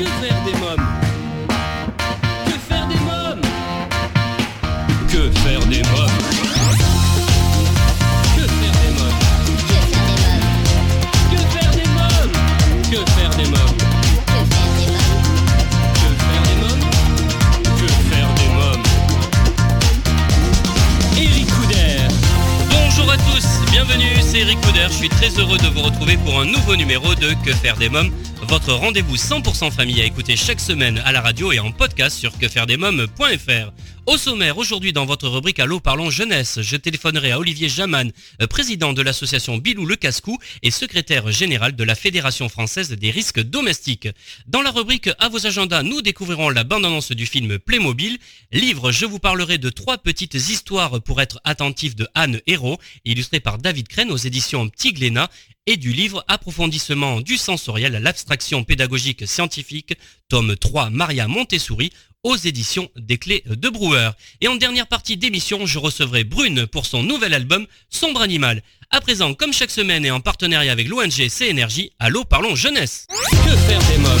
Que faire des mômes? Que faire des mômes? Que faire des mômes? Que faire des mômes? Que faire des mômes? Que faire des mômes? Que faire des mômes? Que faire des mômes? Eric Couder. Bonjour à tous, bienvenue, c'est Eric Couder. Je suis très heureux de vous retrouver pour un nouveau numéro de Que faire des mômes, votre rendez-vous 100% famille à écouter chaque semaine à la radio et en podcast sur quefairedesmômes.fr. Au sommaire, aujourd'hui dans votre rubrique Allô parlons jeunesse, je téléphonerai à Olivier Jaman, président de l'association Bilou le Cascou et secrétaire général de la Fédération française des risques domestiques. Dans la rubrique À vos agendas, nous découvrirons la bande-annonce du film Playmobil. Livre, je vous parlerai de 3 petites histoires pour être attentif de Anne Hérault, illustré par David Crène aux éditions Petit Glénat, et du livre Approfondissement du sensoriel à l'abstraction pédagogique scientifique, tome 3 Maria Montessori, aux éditions des Clés de Brouwer. Et en dernière partie d'émission, je recevrai Brune pour son nouvel album Sombre Animal. À présent, comme chaque semaine et en partenariat avec l'ONG CNRJ, Allô parlons jeunesse. Que faire des mômes?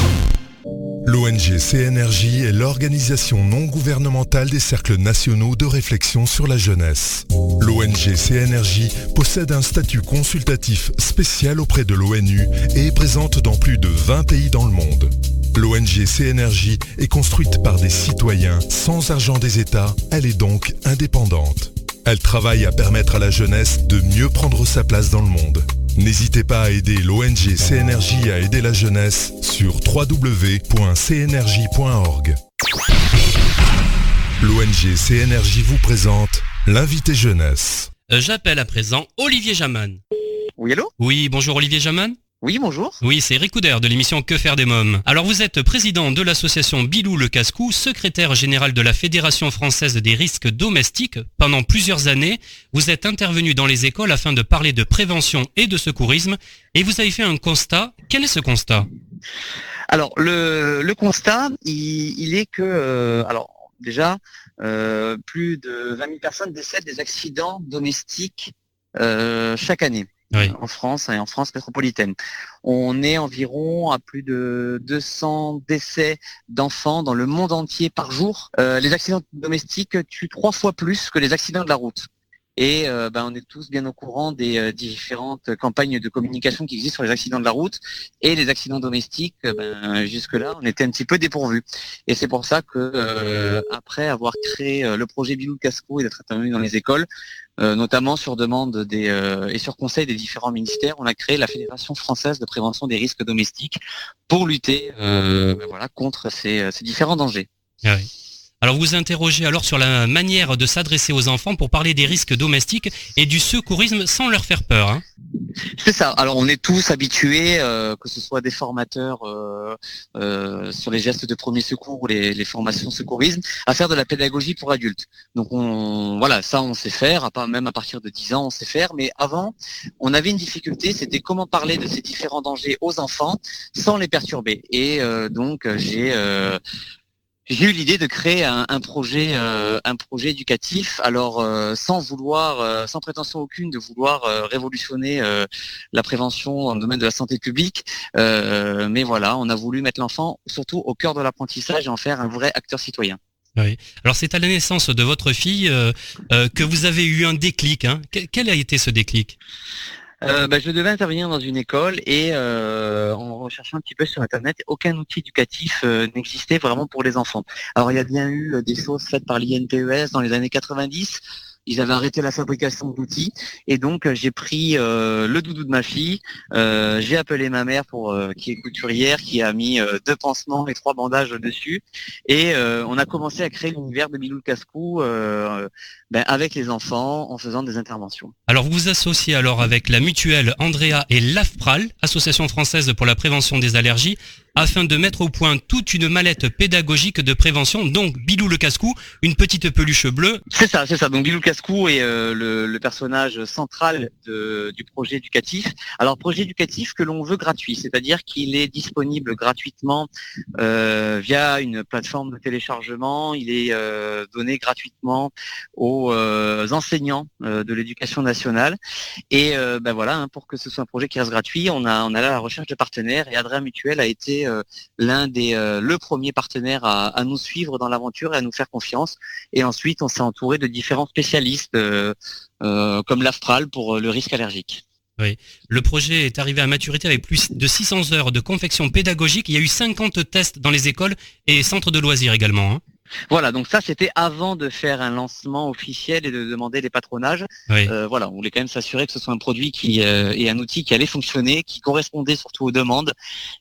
L'ONG CNRJ est l'organisation non gouvernementale des cercles nationaux de réflexion sur la jeunesse. L'ONG CNRJ possède un statut consultatif spécial auprès de l'ONU et est présente dans plus de 20 pays dans le monde. L'ONG CNRJ est construite par des citoyens sans argent des États, elle est donc indépendante. Elle travaille à permettre à la jeunesse de mieux prendre sa place dans le monde. N'hésitez pas à aider l'ONG CNRJ à aider la jeunesse sur www.cnrj.org. L'ONG CNRJ vous présente l'invité jeunesse. J'appelle à présent Olivier Jaman. Oui, allô? Oui, bonjour Olivier Jaman. Oui, bonjour. Oui, c'est Eric Couder de l'émission Que faire des mômes. Alors vous êtes président de l'association Bilou le Cascou, secrétaire général de la Fédération française des risques domestiques. Pendant plusieurs années, vous êtes intervenu dans les écoles afin de parler de prévention et de secourisme et vous avez fait un constat. Quel est ce constat? Alors, le constat, il est que, déjà, plus de 20 000 personnes décèdent des accidents domestiques chaque année. Oui. En France et en France métropolitaine. On est environ à plus de 200 décès d'enfants dans le monde entier par jour. Les accidents domestiques tuent 3 fois plus que les accidents de la route. Et on est tous bien au courant des différentes campagnes de communication qui existent sur les accidents de la route et les accidents domestiques. Jusque-là, on était un petit peu dépourvus. Et c'est pour ça que après avoir créé le projet Bilou le Cascou et d'être intervenu dans les écoles, notamment sur demande et sur conseil des différents ministères, on a créé la Fédération française de prévention des risques domestiques pour lutter contre ces différents dangers. Ah oui. Alors vous interrogez alors sur la manière de s'adresser aux enfants pour parler des risques domestiques et du secourisme sans leur faire peur. Hein. C'est ça. Alors on est tous habitués, que ce soit des formateurs sur les gestes de premier secours ou les formations secourisme, à faire de la pédagogie pour adultes. Donc ça on sait faire, même à partir de 10 ans on sait faire, mais avant on avait une difficulté, c'était comment parler de ces différents dangers aux enfants sans les perturber. Et donc j'ai eu l'idée de créer un projet éducatif, alors sans prétention aucune de vouloir révolutionner la prévention dans le domaine de la santé publique, mais voilà, on a voulu mettre l'enfant surtout au cœur de l'apprentissage et en faire un vrai acteur citoyen. Oui. Alors c'est à la naissance de votre fille que vous avez eu un déclic. Hein. Quel a été ce déclic ? Je devais intervenir dans une école et en recherchant un petit peu sur Internet, aucun outil éducatif n'existait vraiment pour les enfants. Alors il y a bien eu des choses faites par l'INPES dans les années 90. Ils avaient arrêté la fabrication d'outils et donc j'ai pris le doudou de ma fille, j'ai appelé ma mère qui est couturière, qui a mis 2 pansements et 3 bandages dessus et on a commencé à créer l'univers de Bilou le Cascou avec les enfants en faisant des interventions. Alors vous vous associez alors avec la mutuelle Andrea et l'AFPRAL, Association française pour la prévention des allergies, afin de mettre au point toute une mallette pédagogique de prévention, donc Bilou le Cascou, une petite peluche bleue. C'est ça. Donc Bilou le Cascou est le personnage central du projet éducatif. Alors projet éducatif que l'on veut gratuit, c'est-à-dire qu'il est disponible gratuitement via une plateforme de téléchargement. Il est donné gratuitement aux enseignants de l'éducation nationale. Et pour que ce soit un projet qui reste gratuit, on a là la recherche de partenaires et Andrea Mutuelle a été été le premier partenaire à nous suivre dans l'aventure et à nous faire confiance. Et ensuite, on s'est entouré de différents spécialistes comme l'Aftral pour le risque allergique. Oui. Le projet est arrivé à maturité avec plus de 600 heures de confection pédagogique. Il y a eu 50 tests dans les écoles et centres de loisirs également. Voilà, donc ça c'était avant de faire un lancement officiel et de demander les patronages. Oui. Voilà, on voulait quand même s'assurer que ce soit un produit et un outil qui allait fonctionner, qui correspondait surtout aux demandes.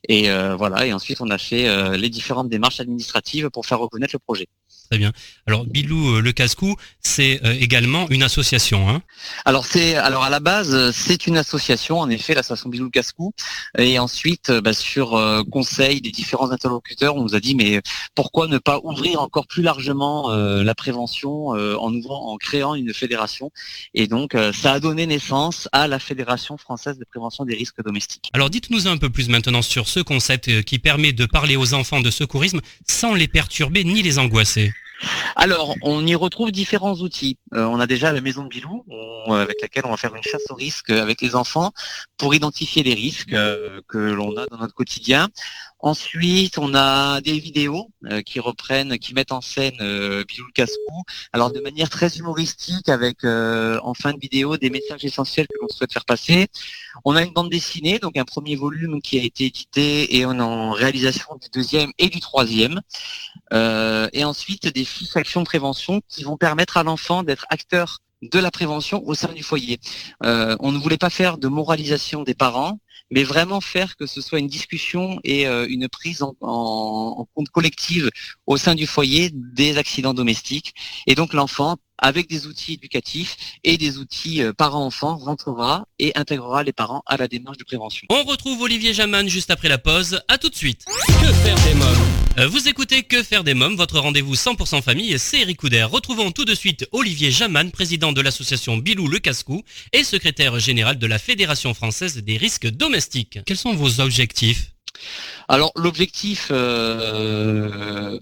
Et voilà, et ensuite on a fait les différentes démarches administratives pour faire reconnaître le projet. Très bien. Alors Bilou le Cascou, c'est également une association. Alors à la base c'est une association, en effet, l'association Bilou le Cascou. Et ensuite sur conseil des différents interlocuteurs, on nous a dit mais pourquoi ne pas ouvrir encore plus largement la prévention en créant une fédération. Et donc ça a donné naissance à la Fédération française de prévention des risques domestiques. Alors dites-nous un peu plus maintenant sur ce concept qui permet de parler aux enfants de secourisme sans les perturber ni les angoisser. Alors, on y retrouve différents outils. On a déjà la maison de Bilou, avec laquelle on va faire une chasse aux risques avec les enfants pour identifier les risques que l'on a dans notre quotidien. Ensuite, on a des vidéos qui mettent en scène Bilou le Cascou. Alors, de manière très humoristique, avec en fin de vidéo des messages essentiels que l'on souhaite faire passer. On a une bande dessinée, donc un premier volume qui a été édité et on est en réalisation du 2e et du 3e. Et ensuite, des fiches actions de prévention qui vont permettre à l'enfant d'être acteur de la prévention au sein du foyer. On ne voulait pas faire de moralisation des parents, mais vraiment faire que ce soit une discussion et une prise en compte collective au sein du foyer des accidents domestiques. Et donc l'enfant, avec des outils éducatifs et des outils parents-enfants, rentrera et intégrera les parents à la démarche de prévention. On retrouve Olivier Jaman juste après la pause. À tout de suite. Que faire des mômes ? Vous écoutez Que faire des mômes, votre rendez-vous 100% famille, c'est Eric Couder. Retrouvons tout de suite Olivier Jaman, président de l'association Bilou le Cascou et secrétaire général de la Fédération française des risques domestiques. Quels sont vos objectifs ? Alors l'objectif dans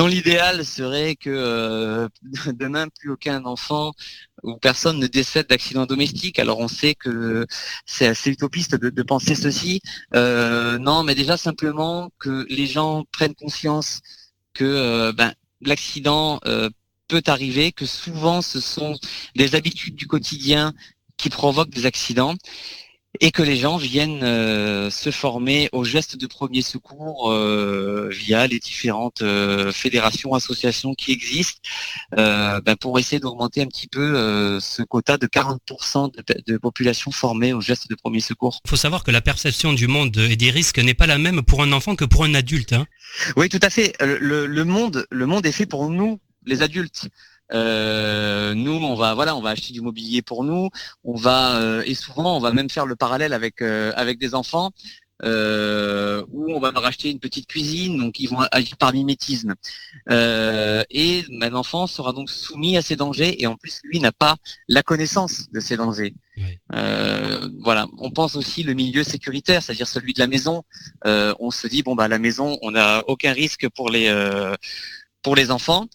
l'idéal serait que demain plus aucun enfant ou personne ne décède d'accident domestique. Alors on sait que c'est assez utopiste de penser ceci. Non, mais déjà simplement que les gens prennent conscience que l'accident peut arriver, que souvent ce sont des habitudes du quotidien qui provoquent des accidents. Et que les gens viennent se former aux gestes de premier secours via les différentes fédérations, associations qui existent pour essayer d'augmenter un petit peu ce quota de 40% de population formée aux gestes de premier secours. Il faut savoir que la perception du monde et des risques n'est pas la même pour un enfant que pour un adulte. Oui, tout à fait. Le monde est fait pour nous, les adultes. Nous on va acheter du mobilier pour nous, et souvent on va même faire le parallèle avec des enfants où on va leur acheter une petite cuisine, donc ils vont agir par mimétisme et l'enfant sera donc soumis à ces dangers et en plus lui n'a pas la connaissance de ces dangers. Oui. On pense aussi le milieu sécuritaire, c'est-à-dire celui de la maison. On se dit la maison on n'a aucun risque pour les enfants,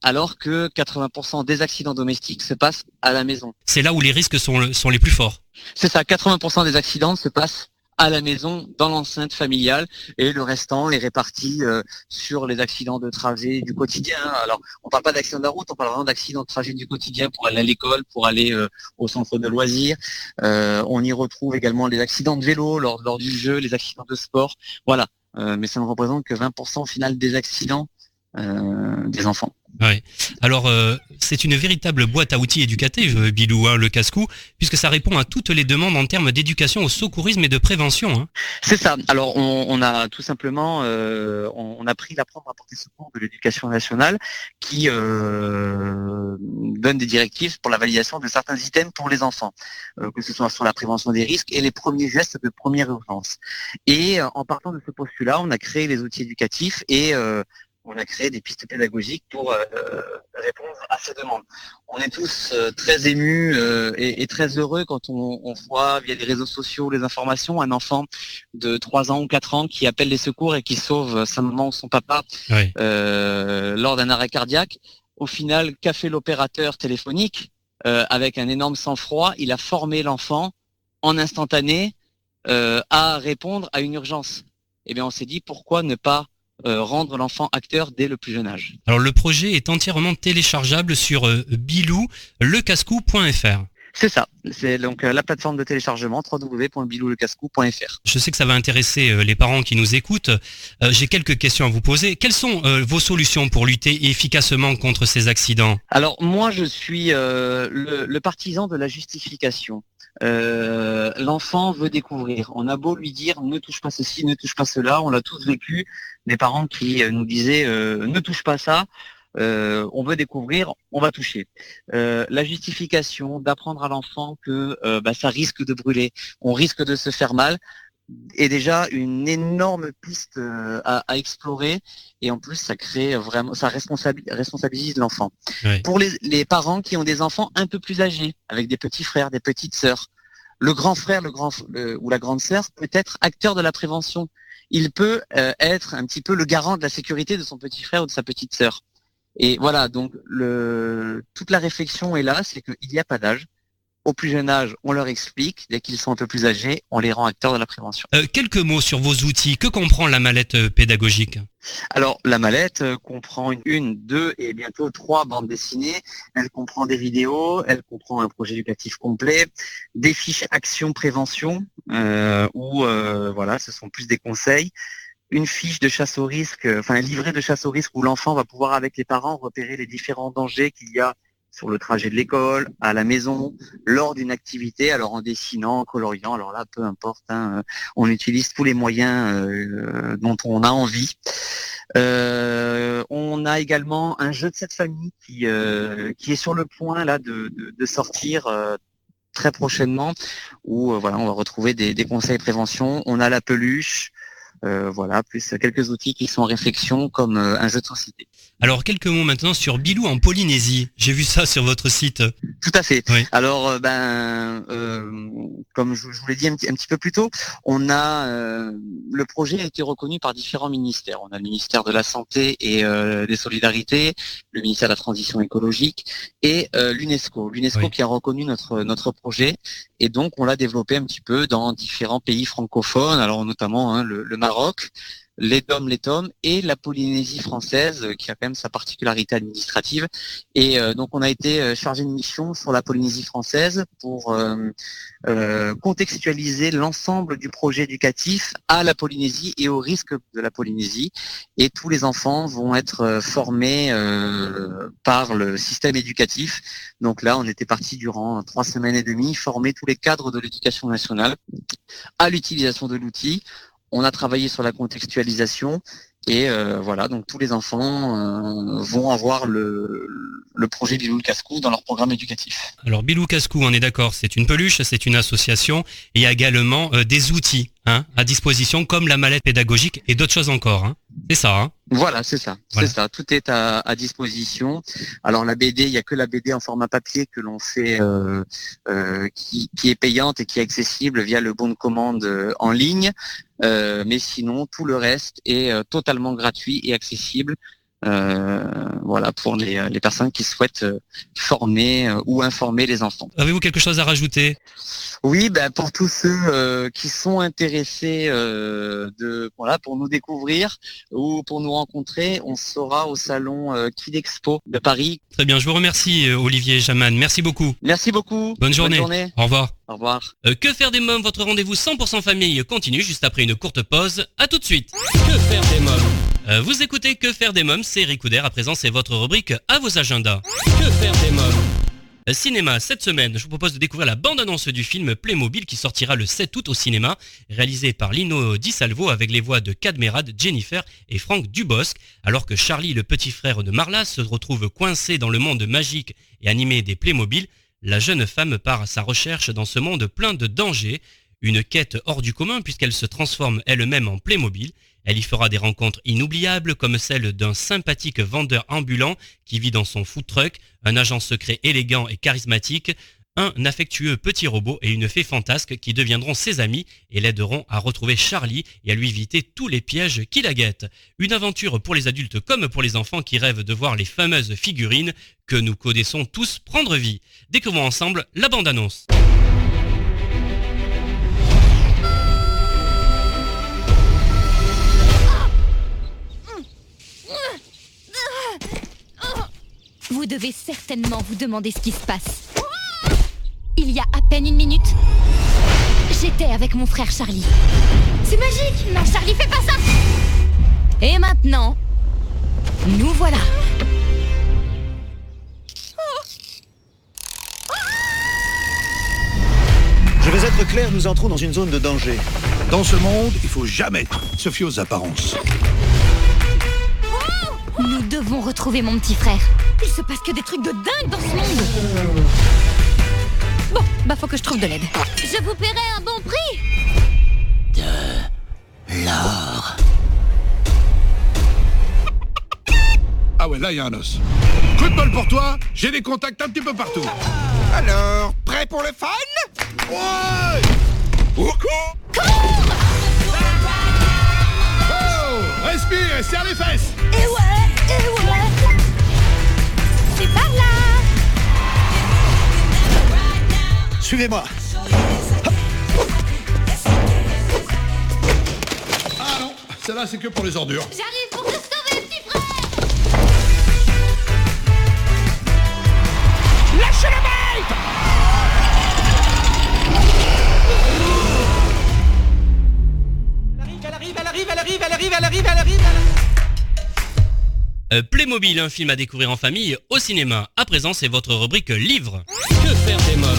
alors que 80% des accidents domestiques se passent à la maison. C'est là où les risques sont les plus forts. C'est ça, 80% des accidents se passent à la maison, dans l'enceinte familiale, et le restant est réparti sur les accidents de trajet du quotidien. Alors, on ne parle pas d'accidents de la route, on parle vraiment d'accidents de trajet du quotidien pour aller à l'école, pour aller au centre de loisirs. On y retrouve également les accidents de vélo lors du jeu, les accidents de sport. Voilà, mais ça ne représente que 20% au final des accidents des enfants. Ouais. Alors, c'est une véritable boîte à outils éducative, Bilou, le Cascou, puisque ça répond à toutes les demandes en termes d'éducation au secourisme et de prévention. C'est ça. Alors, on a tout simplement, on a pris l'apprendre à porter secours de l'éducation nationale qui donne des directives pour la validation de certains items pour les enfants, que ce soit sur la prévention des risques et les premiers gestes de première urgence. Et en partant de ce postulat, on a créé les outils éducatifs et on a créé des pistes pédagogiques pour répondre à ces demandes. On est tous très émus et très heureux quand on voit via les réseaux sociaux les informations, un enfant de 3 ans ou 4 ans qui appelle les secours et qui sauve sa maman ou son papa lors d'un arrêt cardiaque. Au final, qu'a fait l'opérateur téléphonique avec un énorme sang-froid? Il a formé l'enfant en instantané à répondre à une urgence. eh bien on s'est dit pourquoi ne pas rendre l'enfant acteur dès le plus jeune âge. Alors le projet est entièrement téléchargeable sur biloulecascou.fr. C'est ça, c'est donc la plateforme de téléchargement www.biloulecascou.fr. Je sais que ça va intéresser les parents qui nous écoutent. J'ai quelques questions à vous poser. Quelles sont vos solutions pour lutter efficacement contre ces accidents ? Alors moi je suis le partisan de la justification. L'enfant veut découvrir. On a beau lui dire ne touche pas ceci, ne touche pas cela, on l'a tous vécu. Des parents qui nous disaient ne touche pas ça. On veut découvrir, on va toucher. La justification d'apprendre à l'enfant que ça risque de brûler, on risque de se faire mal, est déjà une énorme piste à explorer, et en plus ça crée vraiment, ça responsabilise l'enfant. Oui. Pour les parents qui ont des enfants un peu plus âgés, avec des petits frères, des petites sœurs, le grand frère, ou la grande sœur peut être acteur de la prévention. Il peut être un petit peu le garant de la sécurité de son petit frère ou de sa petite sœur. Et voilà, donc toute la réflexion est là, c'est qu'il n'y a pas d'âge. Au plus jeune âge, on leur explique. Dès qu'ils sont un peu plus âgés, on les rend acteurs de la prévention. Quelques mots sur vos outils. Que comprend la mallette pédagogique ? Alors, la mallette comprend une, deux et bientôt 3 bandes dessinées. Elle comprend des vidéos, elle comprend un projet éducatif complet, des fiches action prévention, où ce sont plus des conseils. Une fiche de chasse au risque, un livret de chasse au risque où l'enfant va pouvoir, avec les parents, repérer les différents dangers qu'il y a sur le trajet de l'école, à la maison, lors d'une activité, alors en dessinant, en coloriant, alors là, peu importe, on utilise tous les moyens dont on a envie. On a également un jeu de cette famille qui est sur le point là de sortir très prochainement, où on va retrouver des conseils prévention. On a la peluche, plus quelques outils qui sont en réflexion, comme un jeu de société. Alors, quelques mots maintenant sur Bilou en Polynésie. J'ai vu ça sur votre site. Tout à fait. Oui. Alors, comme je vous l'ai dit un petit peu plus tôt, on a le projet a été reconnu par différents ministères. On a le ministère de la Santé et des Solidarités, le ministère de la Transition écologique et l'UNESCO. L'UNESCO, oui, qui a reconnu notre projet, et donc on l'a développé un petit peu dans différents pays francophones, alors notamment le Maroc, les DOM et la Polynésie française, qui a quand même sa particularité administrative. Et donc on a été chargé de mission sur la Polynésie française pour contextualiser l'ensemble du projet éducatif à la Polynésie et aux risques de la Polynésie. Et tous les enfants vont être formés par le système éducatif. Donc là, on était parti durant 3 semaines et demie, former tous les cadres de l'éducation nationale à l'utilisation de l'outil. On a travaillé sur la contextualisation et donc tous les enfants vont avoir le projet Bilou le Cascou dans leur programme éducatif. Alors Bilou Cascou, on est d'accord, c'est une peluche, c'est une association, et il y a également des outils à disposition comme la mallette pédagogique et d'autres choses encore. C'est ça. Voilà, c'est ça. Voilà. C'est ça. Tout est à disposition. Alors la BD, il n'y a que la BD en format papier que l'on fait, qui est payante et qui est accessible via le bon de commande en ligne. Mais sinon, tout le reste est totalement gratuit et accessible. Pour les personnes qui souhaitent former ou informer les enfants. Avez-vous quelque chose à rajouter ? Oui, pour tous ceux qui sont intéressés pour nous découvrir ou pour nous rencontrer, on sera au salon Kid Expo de Paris. Très bien, je vous remercie Olivier Jaman, merci beaucoup. Merci beaucoup. Bonne journée. Au revoir. Au revoir. Que faire des mômes, votre rendez-vous 100% famille continue juste après une courte pause. À tout de suite. Que faire des mômes ? Vous écoutez Que faire des mômes, c'est Eric Couder. À présent, c'est votre rubrique à vos agendas. Que faire des mômes ? Cinéma, cette semaine, je vous propose de découvrir la bande-annonce du film Playmobil qui sortira le 7 août au cinéma, réalisé par Lino Di Salvo avec les voix de Cadmerade, Jennifer et Franck Dubosc, alors que Charlie, le petit frère de Marla, se retrouve coincé dans le monde magique et animé des Playmobil. La jeune femme part à sa recherche dans ce monde plein de dangers, une quête hors du commun puisqu'elle se transforme elle-même en Playmobil. Elle y fera des rencontres inoubliables comme celle d'un sympathique vendeur ambulant qui vit dans son food truck, un agent secret élégant et charismatique, un affectueux petit robot et une fée fantasque qui deviendront ses amis et l'aideront à retrouver Charlie et à lui éviter tous les pièges qui la guettent. Une aventure pour les adultes comme pour les enfants qui rêvent de voir les fameuses figurines que nous connaissons tous prendre vie. Découvrons ensemble la bande-annonce. devez certainement vous demander ce qui se passe. Il y a à peine 1 minute, j'étais avec mon frère Charlie. C'est magique! Non, Charlie, fais pas ça! Et maintenant, nous voilà. Je vais être clair, nous entrons dans une zone de danger. Dans ce monde, il faut jamais se fier aux apparences. Nous devons retrouver mon petit frère. Il se passe que des trucs de dingue dans ce monde. Bon, bah faut que je trouve de l'aide. Je vous paierai un bon prix. L'or. Ah ouais, là, il y a un os. Coup de bol pour toi, j'ai des contacts un petit peu partout. Alors, prêt pour le fun? Ouais! Cours! Oh! Respire et serre les fesses! Et ouais. C'est par là. Suivez-moi. Ah non, celle-là, c'est que pour les ordures. J'arrive pour te sauver, petit frère. Lâchez la bête! Elle arrive. Playmobil, un film à découvrir en famille au cinéma. À présent, c'est votre rubrique livre. Que faire des mômes?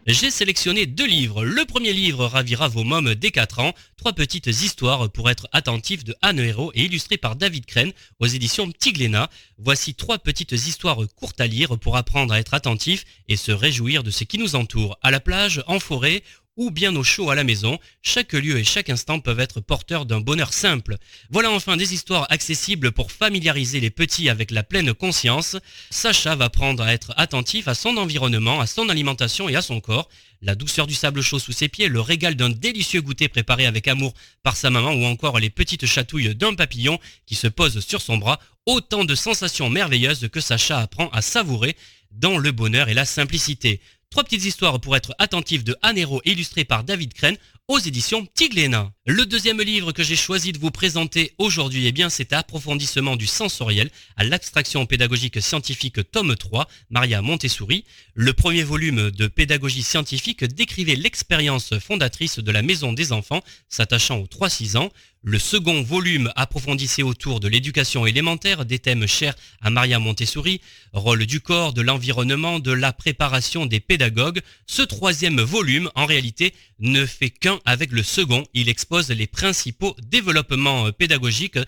J'ai sélectionné 2 livres. Le premier livre ravira vos mômes dès 4 ans. 3 petites histoires pour être attentifs de Anne Hérault et illustrées par David Crane aux éditions Petit Glénat. Voici 3 petites histoires courtes à lire pour apprendre à être attentif et se réjouir de ce qui nous entoure. À la plage, en forêt ou bien au chaud à la maison, chaque lieu et chaque instant peuvent être porteurs d'un bonheur simple. Voilà enfin des histoires accessibles pour familiariser les petits avec la pleine conscience. Sacha va apprendre à être attentif à son environnement, à son alimentation et à son corps. La douceur du sable chaud sous ses pieds, le régal d'un délicieux goûter préparé avec amour par sa maman ou encore les petites chatouilles d'un papillon qui se pose sur son bras. Autant de sensations merveilleuses que Sacha apprend à savourer dans le bonheur et la simplicité. 3 petites histoires pour être attentif de Anne Hérault illustrées par David Crane aux éditions Petit Glénat. Le deuxième livre que j'ai choisi de vous présenter aujourd'hui, c'est Approfondissement du sensoriel à l'abstraction pédagogique scientifique tome 3, Maria Montessori. Le premier volume de pédagogie scientifique décrivait l'expérience fondatrice de la maison des enfants s'attachant aux 3-6 ans. Le second volume approfondissait autour de l'éducation élémentaire des thèmes chers à Maria Montessori, rôle du corps, de l'environnement, de la préparation des pédagogues. Ce troisième volume, en réalité, ne fait qu'un avec le second. Il expose les principaux développements pédagogiques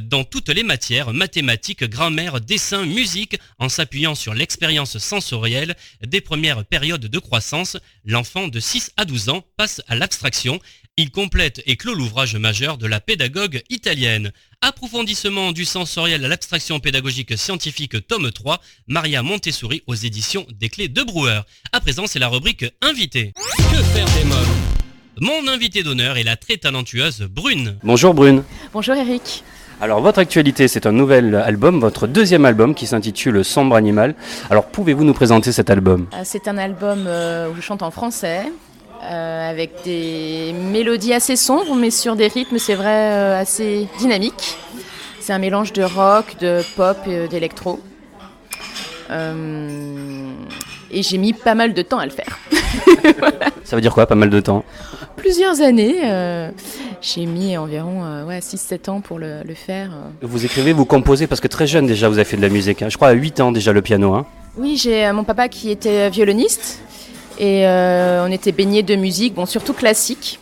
dans toutes les matières, mathématiques, grammaire, dessin, musique, en s'appuyant sur l'expérience sensorielle des premières périodes de croissance. L'enfant de 6 à 12 ans passe à l'abstraction. Il complète et clôt l'ouvrage majeur de la pédagogue italienne. Approfondissement du sensoriel à l'abstraction pédagogique scientifique tome 3, Maria Montessori aux éditions des Clés de Brouwer. À présent, c'est la rubrique Invité. Que faire des mômes? Mon invité d'honneur est la très talentueuse Brune. Bonjour Brune. Bonjour Eric. Alors votre actualité, c'est un nouvel album, votre deuxième album qui s'intitule Sombre Animal. Alors pouvez-vous nous présenter cet album? C'est un album où je chante en français. Avec des mélodies assez sombres, mais sur des rythmes, c'est vrai, assez dynamiques. C'est un mélange de rock, de pop et d'électro. Et j'ai mis pas mal de temps à le faire. Voilà. Ça veut dire quoi, pas mal de temps? Plusieurs années. J'ai mis environ 6-7 ans pour le faire. Vous écrivez, vous composez, parce que très jeune déjà, vous avez fait de la musique. Je crois à 8 ans déjà le piano. Hein. Oui, j'ai mon papa qui était violoniste. Et on était baignés de musique, surtout classique.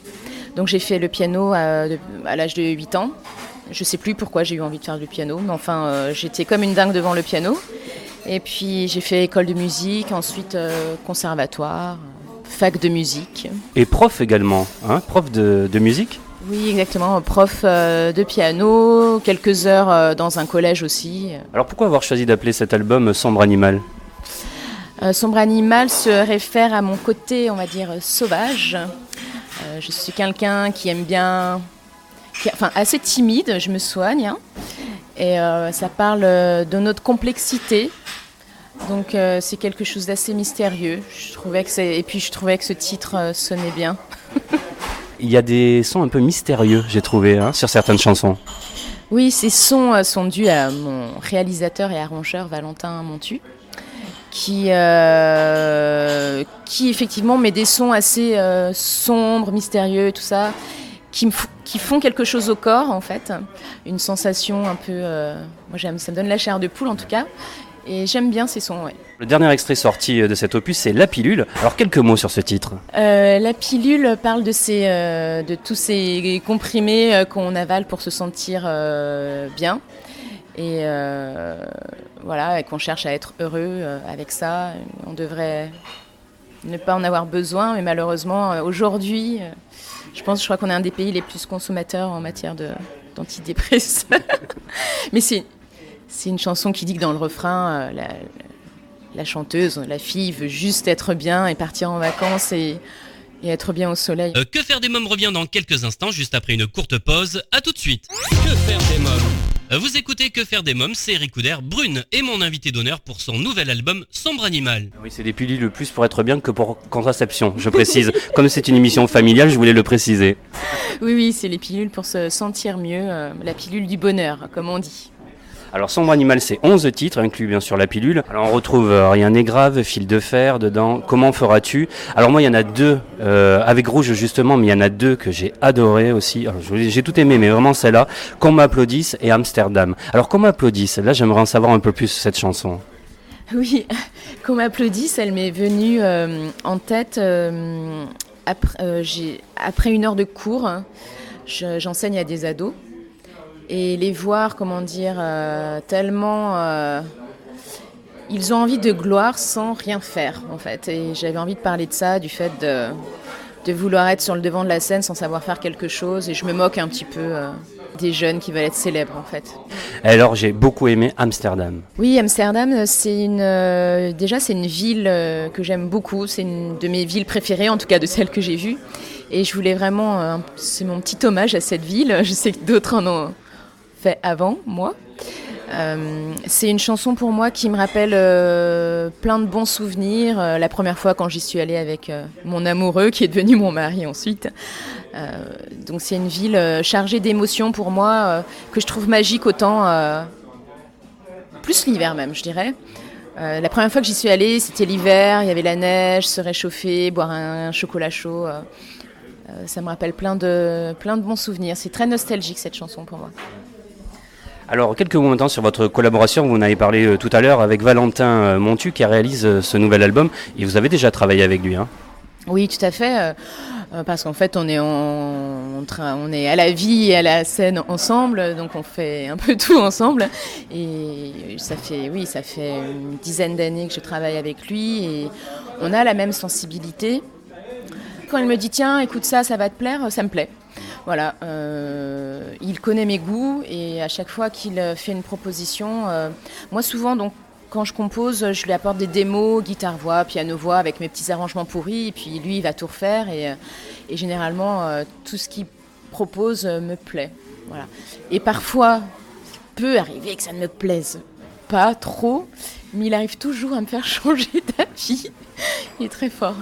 Donc j'ai fait le piano à l'âge de 8 ans. Je ne sais plus pourquoi j'ai eu envie de faire du piano, mais enfin j'étais comme une dingue devant le piano. Et puis j'ai fait école de musique, ensuite conservatoire, fac de musique. Et prof également, hein, prof de musique? Oui, exactement, prof de piano, quelques heures dans un collège aussi. Alors pourquoi avoir choisi d'appeler cet album Sombre Animal? Sombre Animal se réfère à mon côté, on va dire, sauvage. Je suis quelqu'un qui aime bien, assez timide, je me soigne. Hein, et ça parle de notre complexité. Donc c'est quelque chose d'assez mystérieux. Je trouvais que ce titre sonnait bien. Il y a des sons un peu mystérieux, j'ai trouvé, sur certaines chansons. Oui, ces sons sont dus à mon réalisateur et arrangeur Valentin Montu. qui effectivement met des sons assez sombres, mystérieux, tout ça, qui font quelque chose au corps en fait, une sensation un peu, moi j'aime, ça me donne la chair de poule en tout cas, et j'aime bien ces sons. Ouais. Le dernier extrait sorti de cet opus, c'est La Pilule. Alors quelques mots sur ce titre. La pilule parle de tous ces comprimés qu'on avale pour se sentir bien. Et voilà, et qu'on cherche à être heureux avec ça. On devrait ne pas en avoir besoin, mais malheureusement, aujourd'hui, je crois qu'on est un des pays les plus consommateurs en matière d'antidépresseurs. Mais c'est une chanson qui dit que dans le refrain, la chanteuse, la fille veut juste être bien et partir en vacances et être bien au soleil. Que faire des mômes revient dans quelques instants, juste après une courte pause. À tout de suite. Que faire des mômes ? Vous écoutez Que faire des mômes, c'est Eric Couder. Brune est mon invité d'honneur pour son nouvel album Sombre Animal. Oui, c'est des pilules le plus pour être bien que pour contraception, je précise. Comme c'est une émission familiale, je voulais le préciser. Oui, c'est les pilules pour se sentir mieux, la pilule du bonheur, comme on dit. Alors Sombre Animal, c'est 11 titres, inclus bien sûr La Pilule. Alors on retrouve Rien n'est grave, Fil de fer dedans, Comment feras-tu ? Alors moi il y en a deux, avec Rouge justement, mais il y en a deux que j'ai adoré aussi. Alors, j'ai tout aimé, mais vraiment celle-là, Qu'on m'applaudisse et Amsterdam. Alors Qu'on m'applaudisse, là j'aimerais en savoir un peu plus sur cette chanson. Oui, Qu'on m'applaudisse, elle m'est venue en tête après une heure de cours. J'enseigne à des ados. Et les voir, tellement... ils ont envie de gloire sans rien faire, en fait. Et j'avais envie de parler de ça, du fait de vouloir être sur le devant de la scène sans savoir faire quelque chose. Et je me moque un petit peu des jeunes qui veulent être célèbres, en fait. Alors, j'ai beaucoup aimé Amsterdam. Oui, Amsterdam, c'est une ville que j'aime beaucoup. C'est une de mes villes préférées, en tout cas de celles que j'ai vues. Et je voulais vraiment... c'est mon petit hommage à cette ville. Je sais que d'autres en ont fait avant moi. C'est une chanson pour moi qui me rappelle plein de bons souvenirs. La première fois quand j'y suis allée avec mon amoureux qui est devenu mon mari ensuite. Donc c'est une ville chargée d'émotions pour moi que je trouve magique autant plus l'hiver même je dirais. La première fois que j'y suis allée c'était l'hiver, il y avait la neige, se réchauffer, boire un chocolat chaud. Ça me rappelle plein de bons souvenirs. C'est très nostalgique cette chanson pour moi. Alors, quelques mots maintenant sur votre collaboration. Vous en avez parlé tout à l'heure avec Valentin Montu qui réalise ce nouvel album. Et vous avez déjà travaillé avec lui, hein ? Oui, tout à fait. Parce qu'en fait, on est à la vie et à la scène ensemble. Donc, on fait un peu tout ensemble. Et ça fait une dizaine d'années que je travaille avec lui. Et on a la même sensibilité. Quand il me dit « Tiens, écoute ça va te plaire », ça me plaît. Voilà, il connaît mes goûts et à chaque fois qu'il fait une proposition, moi souvent donc quand je compose, je lui apporte des démos, guitare-voix, piano-voix avec mes petits arrangements pourris et puis lui il va tout refaire et généralement tout ce qu'il propose me plaît. Voilà. Et parfois, il peut arriver que ça ne me plaise pas trop, mais il arrive toujours à me faire changer d'avis. Il est très fort.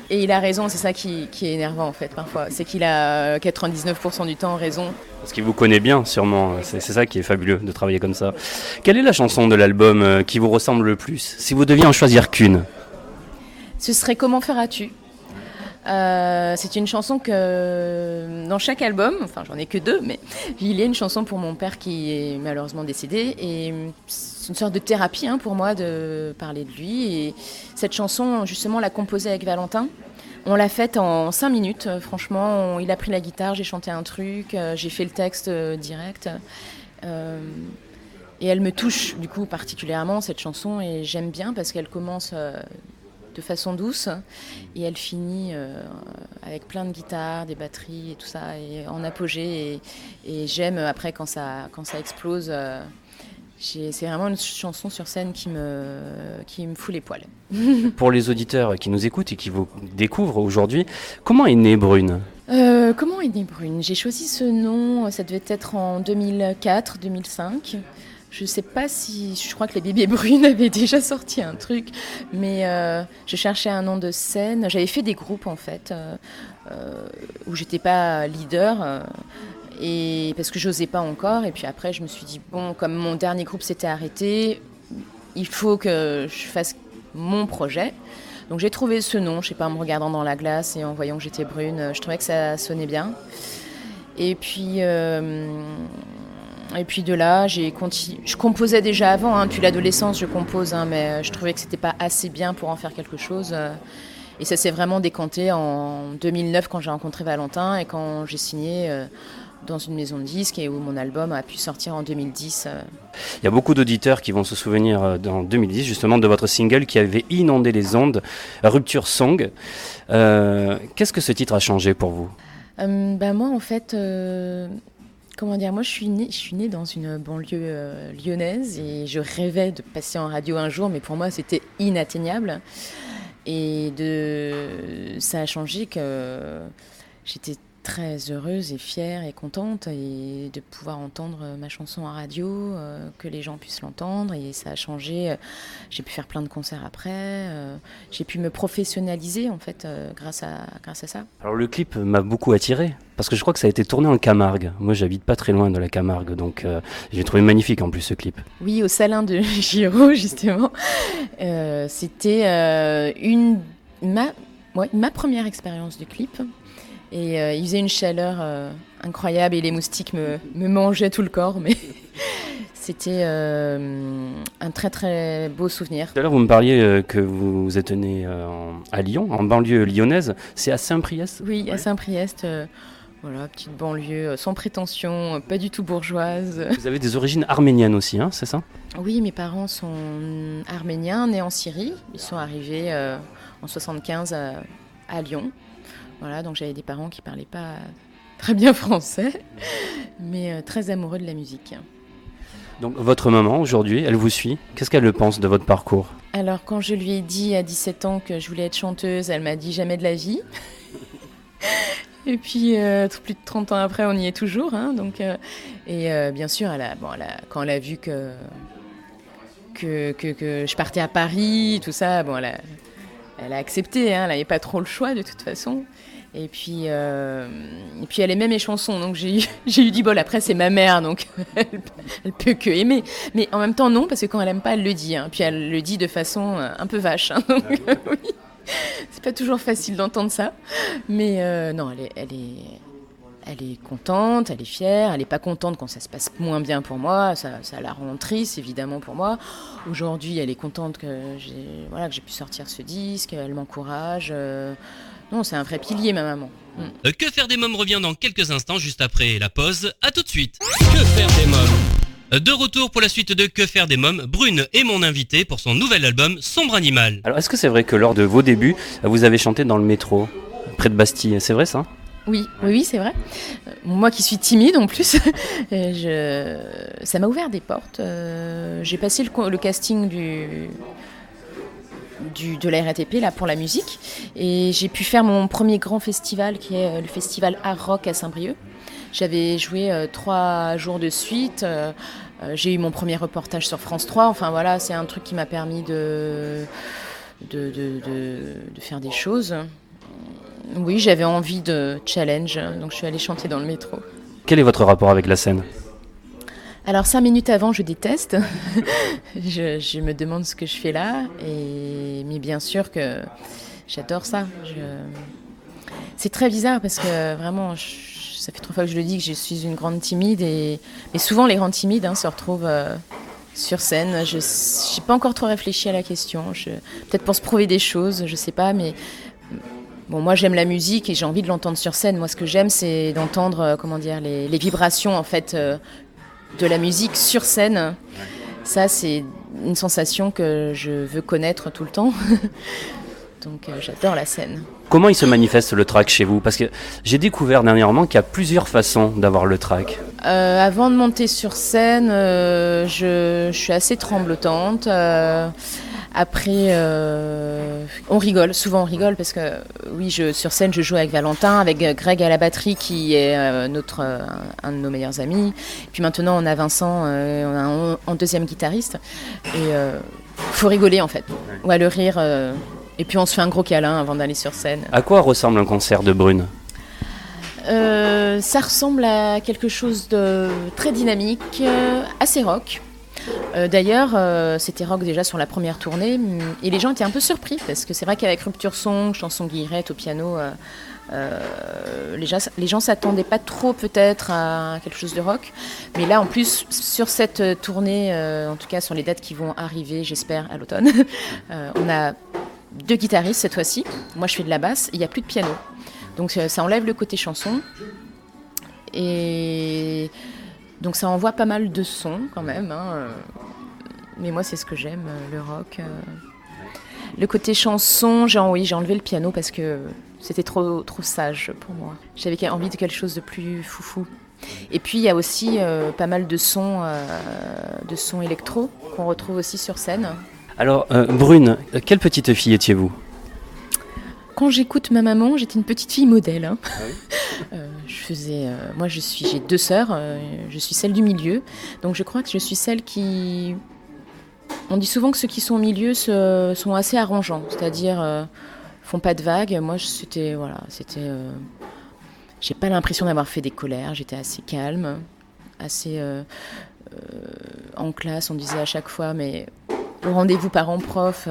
Et il a raison, c'est ça qui est énervant en fait parfois. C'est qu'il a 99% du temps raison. Parce qu'il vous connaît bien sûrement, c'est ça qui est fabuleux de travailler comme ça. Quelle est la chanson de l'album qui vous ressemble le plus ? Si vous deviez en choisir qu'une ? Ce serait Comment feras-tu ? C'est une chanson que dans chaque album, enfin j'en ai que 2, mais il y a une chanson pour mon père qui est malheureusement décédé et c'est une sorte de thérapie pour moi de parler de lui. Et cette chanson, justement, on l'a composée avec Valentin. On l'a faite en 5 minutes, franchement. Il a pris la guitare, j'ai chanté un truc, j'ai fait le texte direct. Et elle me touche du coup particulièrement cette chanson et j'aime bien parce qu'elle commence de façon douce et elle finit avec plein de guitares, des batteries et tout ça et en apogée et j'aime après quand ça explose. C'est vraiment une chanson sur scène qui me fout les poils. Pour les auditeurs qui nous écoutent et qui vous découvrent aujourd'hui, comment est née Brune ? Comment est née Brune ? J'ai choisi ce nom, ça devait être en 2004-2005. Je sais pas je crois que les bébés brunes avaient déjà sorti un truc, mais je cherchais un nom de scène. J'avais fait des groupes en fait, où j'étais pas leader, et parce que j'osais pas encore. Et puis après, je me suis dit bon, comme mon dernier groupe s'était arrêté, il faut que je fasse mon projet. Donc j'ai trouvé ce nom, je sais pas, en me regardant dans la glace et en voyant que j'étais brune, je trouvais que ça sonnait bien. Et puis de là, je composais déjà avant, depuis l'adolescence je compose, mais je trouvais que c'était pas assez bien pour en faire quelque chose. Et ça s'est vraiment décanté en 2009 quand j'ai rencontré Valentin et quand j'ai signé dans une maison de disques et où mon album a pu sortir en 2010. Il y a beaucoup d'auditeurs qui vont se souvenir en 2010 justement de votre single qui avait inondé les ondes, Rupture Song. Qu'est-ce que ce titre a changé pour vous ? Moi en fait... moi je suis née dans une banlieue lyonnaise et je rêvais de passer en radio un jour, mais pour moi c'était inatteignable. Et ça a changé que j'étais très heureuse et fière et contente et de pouvoir entendre ma chanson en radio, que les gens puissent l'entendre, et ça a changé. J'ai pu faire plein de concerts après, j'ai pu me professionnaliser en fait grâce à ça. Alors le clip m'a beaucoup attiré parce que je crois que ça a été tourné en Camargue. Moi j'habite pas très loin de la Camargue, donc j'ai trouvé magnifique en plus ce clip. Oui, au Salin de Giraud justement. C'était ma première expérience de clip. Et il faisait une chaleur incroyable et les moustiques me mangeaient tout le corps, mais c'était un très très beau souvenir. Tout à l'heure vous me parliez que vous êtes né à Lyon, en banlieue lyonnaise, c'est à Saint-Priest ? Oui, à Saint-Priest, voilà, petite banlieue sans prétention, pas du tout bourgeoise. Vous avez des origines arméniennes aussi, c'est ça ? Oui, mes parents sont arméniens, nés en Syrie, ils sont arrivés en 75 à Lyon. Voilà, donc j'avais des parents qui ne parlaient pas très bien français, mais très amoureux de la musique. Donc votre maman, aujourd'hui, elle vous suit. Qu'est-ce qu'elle pense de votre parcours ? Alors, quand je lui ai dit à 17 ans que je voulais être chanteuse, elle m'a dit jamais de la vie. Et puis, plus de 30 ans après, on y est toujours. Bien sûr, quand elle a vu que je partais à Paris, tout ça, elle a accepté, elle n'avait pas trop le choix de toute façon. Et puis elle aimait mes chansons, donc j'ai eu dit après c'est ma mère, donc elle peut que aimer. Mais en même temps non, parce que quand elle aime pas, elle le dit. Puis elle le dit de façon un peu vache. Donc oui, c'est pas toujours facile d'entendre ça. Mais non, elle est contente, elle est fière, elle n'est pas contente quand ça se passe moins bien pour moi, ça la rend triste évidemment pour moi. Aujourd'hui, elle est contente que j'ai pu sortir ce disque, elle m'encourage. Non, c'est un vrai pilier, ma maman. Que faire des mômes revient dans quelques instants, juste après la pause. À tout de suite. Que faire des mômes ? De retour pour la suite de Que faire des mômes, Brune est mon invitée pour son nouvel album Sombre Animal. Alors, est-ce que c'est vrai que lors de vos débuts, vous avez chanté dans le métro, près de Bastille ? C'est vrai ça ? Oui, c'est vrai. Moi qui suis timide en plus, ça m'a ouvert des portes. J'ai passé le casting de la RATP là, pour la musique, et j'ai pu faire mon premier grand festival qui est le festival Art Rock à Saint-Brieuc. J'avais joué 3 jours de suite, j'ai eu mon premier reportage sur France 3, enfin voilà, c'est un truc qui m'a permis de faire des choses. Oui, j'avais envie de challenge, donc je suis allée chanter dans le métro. Quel est votre rapport avec la scène ? Alors 5 minutes avant, je déteste. je me demande ce que je fais là. Mais bien sûr que j'adore ça. C'est très bizarre parce que vraiment, ça fait 3 fois que je le dis que je suis une grande timide. Mais souvent, les grandes timides se retrouvent sur scène. Je n'ai pas encore trop réfléchi à la question. Peut-être pour se prouver des choses, je ne sais pas. Mais bon, moi, j'aime la musique et j'ai envie de l'entendre sur scène. Moi, ce que j'aime, c'est d'entendre les vibrations en fait, de la musique sur scène. Ça, c'est une sensation que je veux connaître tout le temps. Donc, j'adore la scène. Comment il se manifeste le track chez vous ? Parce que j'ai découvert dernièrement qu'il y a plusieurs façons d'avoir le track. Avant de monter sur scène, je suis assez tremblotante. Après, on rigole parce que oui, sur scène, je joue avec Valentin, avec Greg à la batterie qui est un de nos meilleurs amis. Puis maintenant, on a Vincent, on a un deuxième guitariste. Et faut rigoler en fait. Ouais, le rire. Et puis on se fait un gros câlin avant d'aller sur scène. À quoi ressemble un concert de Brune ? Ça ressemble à quelque chose de très dynamique, assez rock. D'ailleurs, c'était rock déjà sur la première tournée, et les gens étaient un peu surpris, parce que c'est vrai qu'avec Rupture Song, chanson Guillerette au piano, les gens s'attendaient pas trop peut-être à quelque chose de rock. Mais là, en plus, sur cette tournée, en tout cas sur les dates qui vont arriver, j'espère, à l'automne, on a 2 guitaristes cette fois-ci. Moi, je fais de la basse, il n'y a plus de piano. Donc ça enlève le côté chanson. Et donc ça envoie pas mal de sons quand même. Mais moi, c'est ce que j'aime, le rock. Le côté chanson, j'ai enlevé le piano parce que c'était trop sage pour moi. J'avais envie de quelque chose de plus foufou. Et puis il y a aussi pas mal de sons électro qu'on retrouve aussi sur scène. Alors, Brune, quelle petite fille étiez-vous ? Quand j'écoute ma maman, j'étais une petite fille modèle. Ah oui. Moi, j'ai 2 sœurs. Je suis celle du milieu, donc je crois que je suis celle qui. On dit souvent que ceux qui sont au milieu sont assez arrangeants, c'est-à-dire font pas de vagues. Moi, j'ai pas l'impression d'avoir fait des colères. J'étais assez calme, assez en classe. On disait à chaque fois, mais au rendez-vous parents-prof,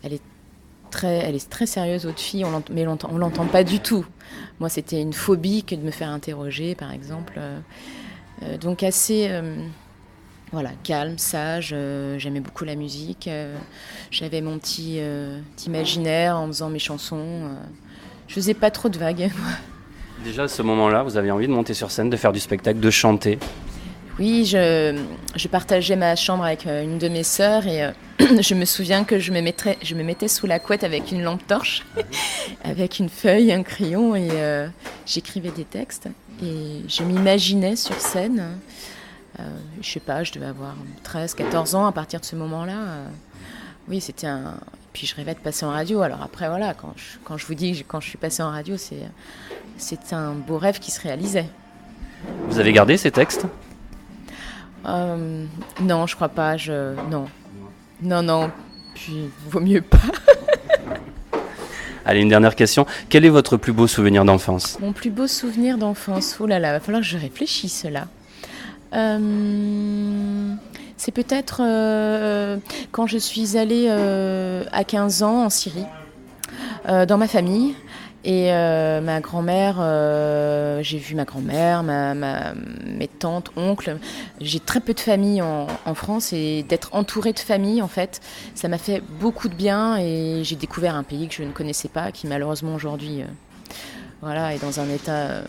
elle est très sérieuse, votre fille, mais on l'entend pas du tout. Moi, c'était une phobie que de me faire interroger, par exemple. Donc assez, calme, sage. J'aimais beaucoup la musique. J'avais mon petit imaginaire en faisant mes chansons. Je faisais pas trop de vagues. Déjà, à ce moment-là, vous aviez envie de monter sur scène, de faire du spectacle, de chanter ? Oui, je partageais ma chambre avec une de mes sœurs et je me souviens que je me mettais sous la couette avec une lampe torche, avec une feuille, un crayon et j'écrivais des textes. Et je m'imaginais sur scène, je sais pas, je devais avoir 13, 14 ans à partir de ce moment-là. Oui, c'était un... Puis je rêvais de passer en radio. Alors après, voilà, quand je vous dis quand je suis passée en radio, c'est un beau rêve qui se réalisait. Vous avez gardé ces textes ? Non, je crois pas. Non. Puis vaut mieux pas. Allez, une dernière question. Quel est votre plus beau souvenir d'enfance ? Mon plus beau souvenir d'enfance. Oh là là, va falloir que je réfléchisse là. C'est peut-être quand je suis allée à 15 ans en Syrie, dans ma famille. Et ma grand-mère, j'ai vu ma grand-mère, mes tantes, oncles. J'ai très peu de famille en France et d'être entourée de famille, en fait, ça m'a fait beaucoup de bien et j'ai découvert un pays que je ne connaissais pas, qui malheureusement aujourd'hui est dans un état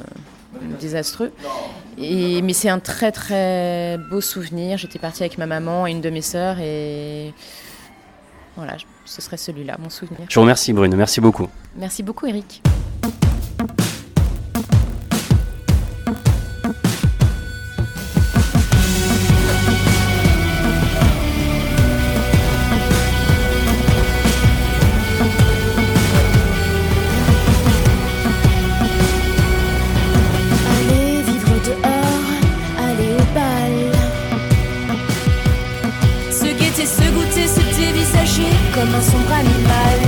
désastreux. Mais c'est un très très beau souvenir. J'étais partie avec ma maman et une de mes sœurs et voilà, ce serait celui-là, mon souvenir. Je vous remercie Brune, merci beaucoup. Merci beaucoup Eric. Aller vivre dehors, aller au bal, se guetter, se goûter, se dévisager comme un sombre animal.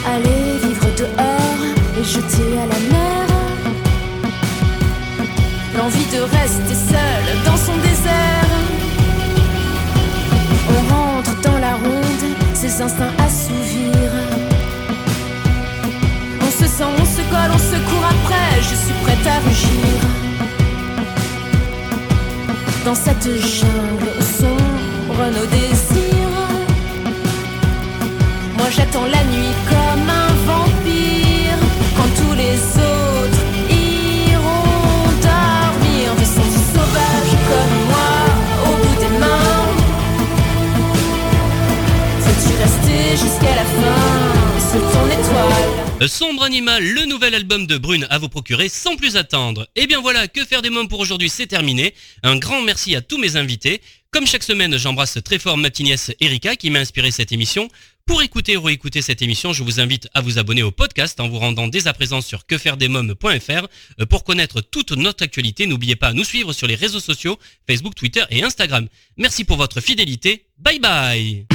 Aller vivre dehors et jeter à la mer l'envie de rester seul dans son désert. On rentre dans la ronde, ses instincts assouvir. On se sent, on se colle, on se court après, je suis prête à rugir. Dans cette jungle où sombre nos désirs, moi j'attends la nuit comme un vampire. Quand tous les autres iront dormir, de son sauvage comme moi au bout des mains. Veux-tu rester jusqu'à la fin sur ton étoile? Sombre Animal, le nouvel album de Brune à vous procurer sans plus attendre. Et bien voilà, Que faire des mômes pour aujourd'hui, c'est terminé. Un grand merci à tous mes invités. Comme chaque semaine, j'embrasse très fort ma petite nièce Erika qui m'a inspiré cette émission. Pour écouter ou réécouter cette émission, je vous invite à vous abonner au podcast en vous rendant dès à présent sur quefairedesmoms.fr. Pour connaître toute notre actualité, n'oubliez pas à nous suivre sur les réseaux sociaux, Facebook, Twitter et Instagram. Merci pour votre fidélité. Bye bye.